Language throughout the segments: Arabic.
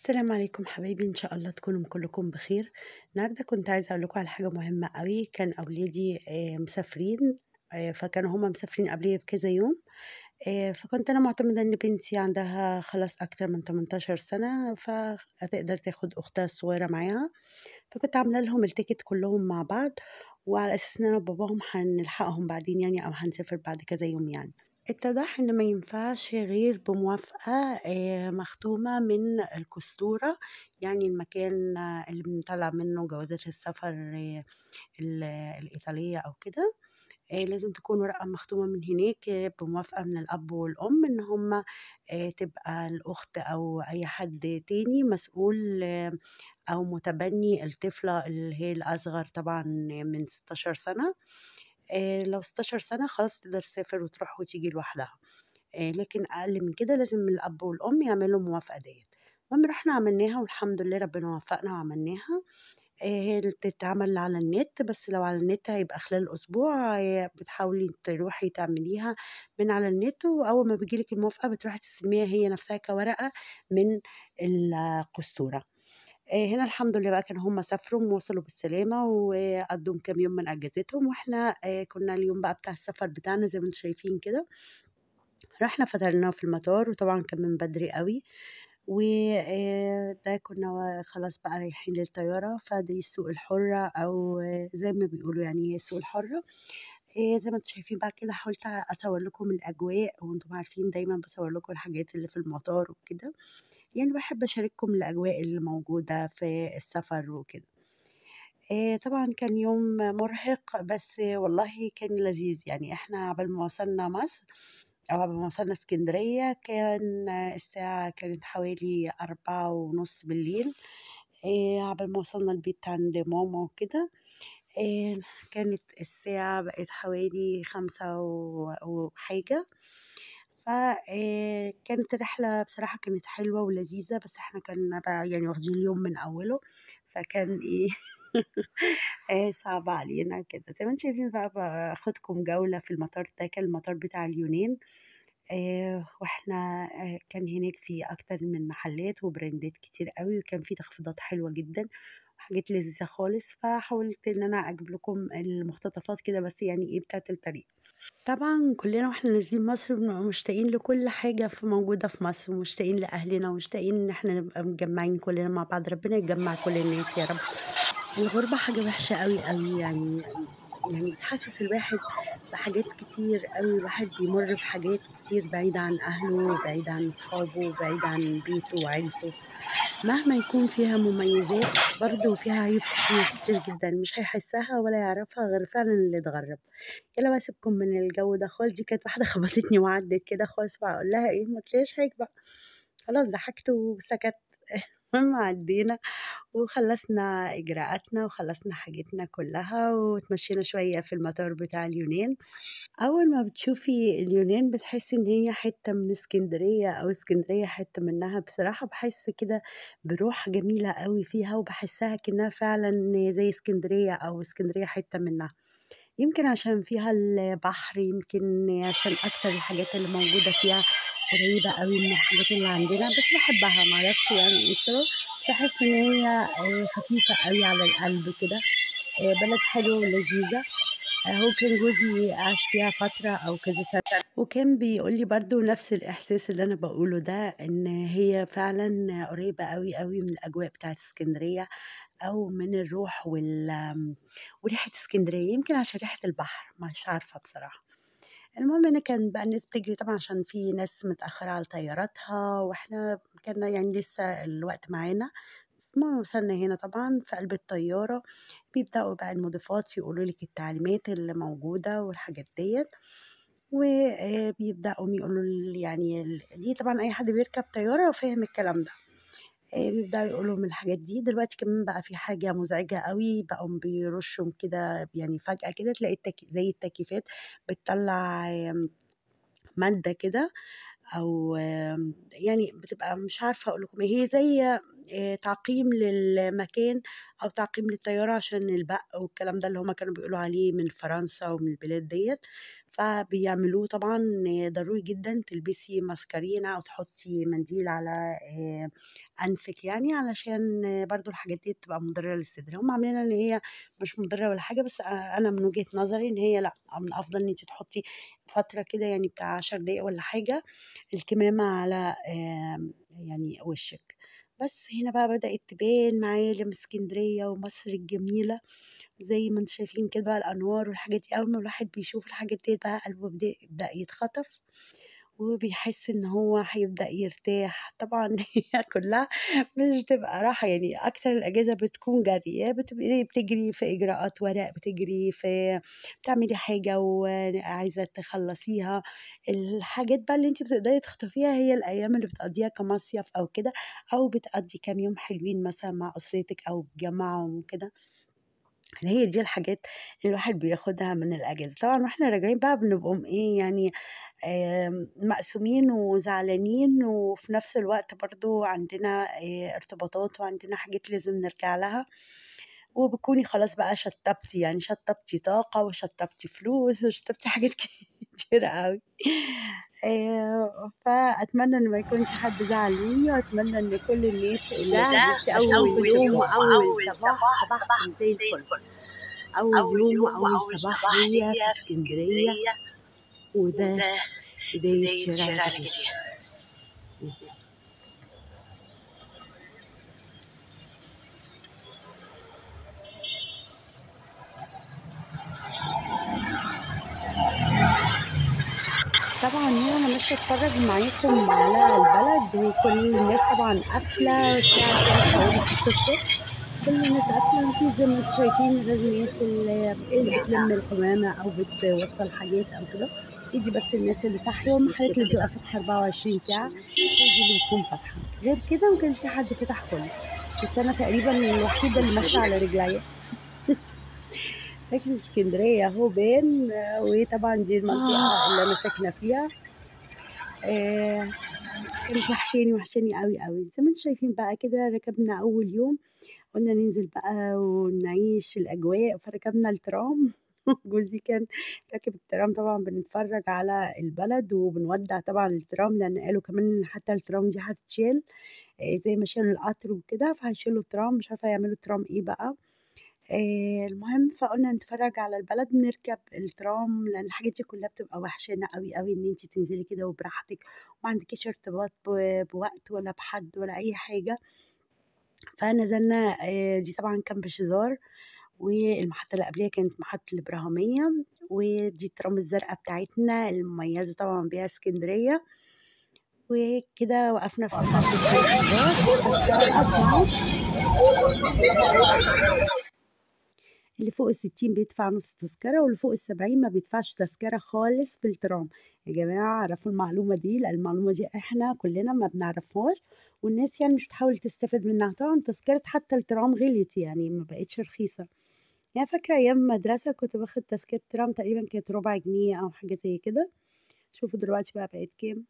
السلام عليكم حبايبي، إن شاء الله تكونوا كلكم بخير. النهارده كنت عايزة أقول لكم على حاجة مهمة أوي. كان أولادي مسافرين، فكانوا هُم مسافرين قبليّا بكذا يوم. فكنت أنا معتمدة إن بنتي عندها خلاص أكتر من 18 سنة، فهتقدر تاخد أختها الصغيرة معاها، فكنت عاملة لهم التيكت كلّهم مع بعض، وعلى أساس إن أنا وباباهم هنلحقهم بعدين يعني أو هنسافر بعد كذا يوم يعني. اتضح إن ما ينفعش غير بموافقة مختومة من القُسطورة، يعني المكان اللي بنطلّع منه جوازات السفر ال الإيطالية أو كده. لازم تكون ورقة مختومة من هناك بموافقة من الأب والأم إن هُم تبقى الأخت أو أي حد تاني مسؤول أو متبني الطفلة اللي هي الأصغر طبعًا من 16 سنة. لو 16 سنة خلاص تقدر تسافر وتروح وتيجي لوحدها. لكن أقل من كده لازم الأب والأم يعملوا الموافقة ديّة. المهم رُحنا عملناها والحمد لله ربنا وفقنا وعملناها. هي اللي بتتعمل على النت، بس لو على النت هيبقى خلال أسبوع. بتحاولي تروحي تعمليها من على النت، وأول ما بييجي لِك الموافقة بتروحي تستلميها هي نفسها كورقة من القُسطورة. هنا الحمد لله بقى كانوا هُم سافروا ووصلوا بالسلامة وقضّوا كام يوم من أجازتهم، وإحنا كنا اليوم بقى بتاع السفر بتاعنا زي ما أنتم شايفين كده. رُحنا فطرنا في المطار وطبعًا كان من بدري أوي، و ده كنا خلاص بقى رايحين للطيارة، فدي السوق الحرة أو زي ما بيقولوا يعني هي السوق الحرة. زي ما أنتم شايفين بقى كده حاولت أصور لكم الأجواء، وأنتم عارفين دايمًا باصور لكم الحاجات اللي في المطار وكده، يعني باحب أشارككم الأجواء اللي موجودة في السفر وكده. طبعًا كان يوم مرهق، بس والله كان لذيذ، يعني إحنا عقبال ما وصلنا مصر أو عقبال ما وصلنا إسكندرية كان الساعة كانت حوالي 16:30 عقبال ما وصلنا البيت عند ماما وكده. آآ كانت الساعة بقت حوالي 17:00 وحاجة. ف كانت الرحلة بصراحة كانت حلوة ولذيذة، بس إحنا كنا بقى يعني واخدين اليوم من أوله، فكان إيه صعب علينا كده. زي ما أنتم شايفين بقى باخدكم جولة في المطار ده، كان المطار بتاع اليونان. وإحنا كان هناك في أكتر من محلات وبراندات كتير أوي، وكان في تخفيضات حلوة جدًا وحاجات لذيذة خالص، فحاولت إن أنا أجيب لكم المقتطفات كده بس يعني إيه بتاعة الطريق. طبعًا كلنا وإحنا نازلين مصر بنبقى مشتاقين لكل حاجة موجودة في مصر، ومشتاقين لأهلنا، ومشتاقين إن إحنا نبقى متجمعين كلنا مع بعض، ربنا يجمع كل الناس يا رب. الغُربة حاجة وحشة أوي، أوي يعني بتحسّس الواحد بحاجات كتير أوي، الواحد بيمُر بحاجات كتير بعيد عن أهله، وبعيد عن أصحابه، وبعيد عن بيته وعيلته. مهما يكون فيها مميزات برضه فيها عيوب كتير، كتير جدًا، مش هيحسّها ولا يعرفها غير فعلًا اللي اتغرّب. يالّا بقى سيبكم من الجو ده خالص، دي كانت واحدة خبطتني وعدِّت كده خالص، فهاقول لها إيه، ما تلاقيش حاجة بقى، خلاص ضحكت وسكت. المهم عدّينا وخلّصنا إجراءاتنا وخلّصنا حاجتنا كلّها واتمشّينا شوية في المطار بتاع اليونان. أول ما بتشوفي اليونان بتحسّي إن هي حتّة من إسكندرية أو إسكندرية حتّة منها، بصراحة باحس كده بروح جميلة أوي فيها وباحسّها أكنّها فعلًا زي إسكندرية أو إسكندرية حتّة منها. يمكن عشان فيها البحر، يمكن عشان أكتر الحاجات اللي موجودة فيها قريبة أوي من الحاجات اللي عندنا، بس باحبها ما أعرفش يعني إيه السبب، بس باحس إن هي خفيفة أوي على القلب كده. بلد حلوة ولذيذة. هو كان جوزي عاش فيها فترة أو كذا سنة، وكان بيقول لي برضه نفس الإحساس اللي أنا باقوله ده، إن هي فعلًا قريبة أوي، أوي من الأجواء بتاعة إسكندرية أو من الروح وريحة إسكندرية، يمكن عشان ريحة البحر، مش عارفة بصراحة. المهم إن كان بقى الناس بتجري طبعًا عشان في ناس متأخرة على طياراتها، وإحنا كان يعني لسه الوقت معانا. المهم وصلنا هنا طبعًا في قلب الطيارة، بيبدأوا بقى المضيفات يقولوا لِك التعليمات اللي موجودة والحاجات ديّة، بيبدأوا يقولوا يعني دي طبعًا أي حد بيركب طيارة فاهم الكلام ده. بيبدأوا يقولوا من الحاجات دي. دلوقتي كمان بقى في حاجة مزعجة أوي، بقوا بيرشوا كده يعني فجأة كده تلاقي زي التكييفات بتطلّع مادة كده أو يعني بتبقى مش عارفة أقول لكم إيه، هي زي تعقيم للمكان أو تعقيم للطيارة عشان البَق والكلام ده اللي هُم كانوا بيقولوا عليه من فرنسا ومن البلاد ديّة، فبيعملوه طبعًا ضروري جدًا تلبسي ماسكارينا أو تحطّي منديل على أنفِك يعني علشان برضه الحاجات ديّة بتبقى مُضرّة للصدر، هُم عاملينها إن هي مش مُضرّة ولا حاجة، بس أنا من وجهة نظري إن هي لأ، من الأفضل إن أنتِ تحطّي فترة كده يعني بتاع 10 دقايق والّا حاجة الكمامة على يعني وشِّك. بس هنا بقى بدأت تبان معالم إسكندرية ومصر الجميلة، زي ما أنتم شايفين كده بقى الأنوار والحاجات دي، أول ما الواحد بيشوف الحاجات ديّة بقى قلبه يبدأ يتخطف، وبيحس إن هو هيبدأ يرتاح، طبعًا هي كلّها مش بتبقى راحة، يعني أكتر الأجازة بتكون جري، يا بتبقي بتجري في إجراءات ورق، بتجري في بتعملي حاجة وعايزة تخلّصيها، الحاجات بقى اللي أنتِ بتقدري تخطفيها هي الأيام اللي بتقضّيها كمصيف أو كده، أو بتقضّي كام يوم حلوين مثلًا مع أسرتِك أو بتجمّعوا وكده. هي دي الحاجات اللي الواحد بياخدها من الأجازة، طبعًا وإحنا راجعين بقى بنبقوا إيه يعني مقسومين وزعلانين، وفي نفس الوقت برضه عندنا ارتباطات وعندنا حاجات لازم نرجع لها، وبتكوني خلاص بقى شطّبتِ يعني شطّبتِ طاقة وشطّبتِ فلوس وشطّبتِ حاجات كتيرة أوي. فأتمنى إن ما يكونش حد زعل منّي، وأتمنى إن كل الناس اللي ده نفسي أول أشوفكم يوم تبقوا أول وأول صباح صباح صباحكم زي زي الفل. الفل، أول أول يوم يوم وأول وأول صباح صباح ليّا في ليّا في إسكندرية، إسكندرية، وده وده بداية بداية شارع شارع الجديد. الجديدة. إمم. طبعًا هنا أنا ماشية أتفرّج معاكم على البلد، وكل الناس طبعًا قافلة، الساعة كانت حوالي 6:00 كل الناس قافلة، ما فيش زي ما أنتم شايفين غير الناس اللي بتلِم القمامة أو بتوصّل حاجات أو كده، هي دي بس الناس اللي صاحية، والمحلات اللي بتبقى فاتحة 24 ساعة، هي دي اللي بتكون فاتحة، غير كده ما كانش في حد فتح خالص، كنت أنا تقريبًا الوحيدة اللي ماشية على رجليّا. لكن إسكندرية أهو بان وطبعًا دي المنطقة اللي أنا ساكنة فيها، آآ كانت وحشاني أوي، أوي، زي ما أنتم شايفين بقى كده ركبنا أول يوم قُلنا ننزل بقى ونعيش الأجواء، فركبنا الترام جوزي كان راكب الترام طبعًا بنتفرّج على البلد، وبنودّع طبعًا الترام لإن قالوا كمان إن حتى الترام دي هتتشال، زي ما شالوا القطر وكده، فهيشيلوا الترام، مش عارفة هيعملوا ترام إيه بقى. المهم فقُلنا نتفرّج على البلد، نركب الترام، لإن الحاجات دي كلّها بتبقى وحشانا أوي، أوي إن أنتِ تنزلي كده وبراحتك، وما عندكيش ارتباط بوقت ولا بحد ولا أي حاجة، فنزلنا دي طبعًا كان بشيزار، والمحطة اللي قبليها كانت محطة الإبراهيمية، ودي الترام الزرقا بتاعتنا المميزة طبعًا بيها إسكندرية، وكده وقفنا في محطة انتظار، التذكرة اسمعوا. اللي فوق ال60 بيدفع نُص تذكرة، واللي فوق ال70 ما بيدفعش تذكرة خالص في الترام، يا جماعة اعرفوا المعلومة دي، لأن المعلومة دي إحنا كلنا ما بنعرفهاش، والناس يعني مش بتحاول تستفاد منها، طبعًا تذكرة حتى الترام غليت يعني ما بقتش رخيصة، يعني فاكرة أيام المدرسة كنت باخد تذكرة ترام تقريبًا كانت ربع جنيه أو حاجة زي كده، شوفوا دلوقتي بقى بقت كام.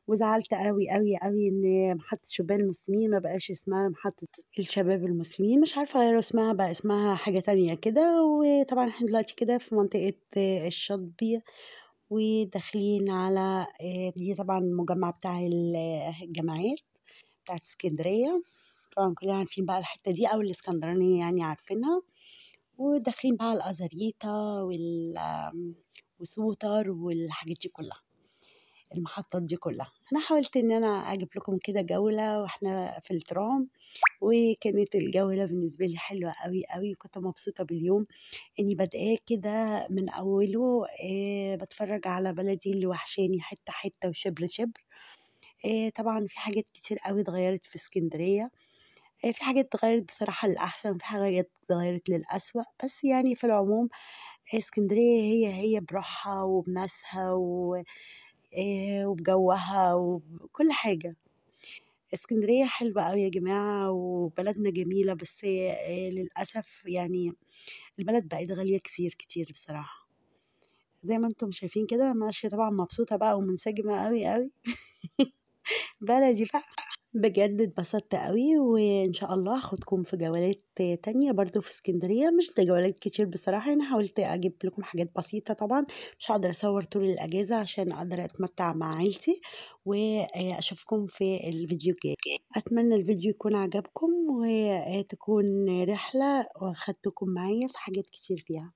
وزعلت أوي، أوي، أوي إن محطة شبان المسلمين ما بقاش اسمها محطة الشباب المسلمين، مش عارفة غيّروا اسمها بقى اسمها حاجة تانية كده، وطبعًا إحنا دلوقتي كده في منطقة الشاطبي، وداخلين على دي طبعًا المجمّع بتاع الجامعات بتاعة إسكندرية، طبعًا كلنا عارفين بقى الحتّة دي أو الإسكندرانية يعني عارفينها، وداخلين بقى على الأزاريطة وسوتر والحاجات دي كلّها. المحطات دي كلّها. أنا حاولت إن أنا أجيب لكم كده جولة وإحنا في الترام، وكانت الجولة بالنسبة لي حلوة أوي، أوي، وكنت مبسوطة باليوم إني بادئاه كده من أوله باتفرّج على بلدي اللي وحشاني حتّة، حتّة وشبر، شبر. طبعًا في حاجات كتير أوي اتغيّرت في إسكندرية، في حاجات اتغيّرت بصراحة للأحسن وفي حاجات اتغيّرت للأسوأ، بس يعني في العموم إسكندرية هي بروحها وبناسها وبجوّها وبكل حاجة. إسكندرية حلوة أوي يا جماعة وبلدنا جميلة، بس للأسف يعني البلد بقت غالية كتير، كتير بصراحة. زي ما أنتم شايفين كده أنا ماشية طبعًا مبسوطة بقى ومنسجمة أوي، أوي. بلدي بقى. بجد اتبسطت أوي، وإن شاء الله هاخدكم في جولات تانية برضه في إسكندرية، مش جولات كتير بصراحة، يعني حاولت أجيب لكم حاجات بسيطة طبعًا، مش هاقدر أصور طول الأجازة عشان أقدر أتمتع مع عيلتي، وأشوفكم في الفيديو الجاي. أتمنى الفيديو يكون عجبكم، وتكون رحلة وأخدتكم معايا في حاجات كتير فيها.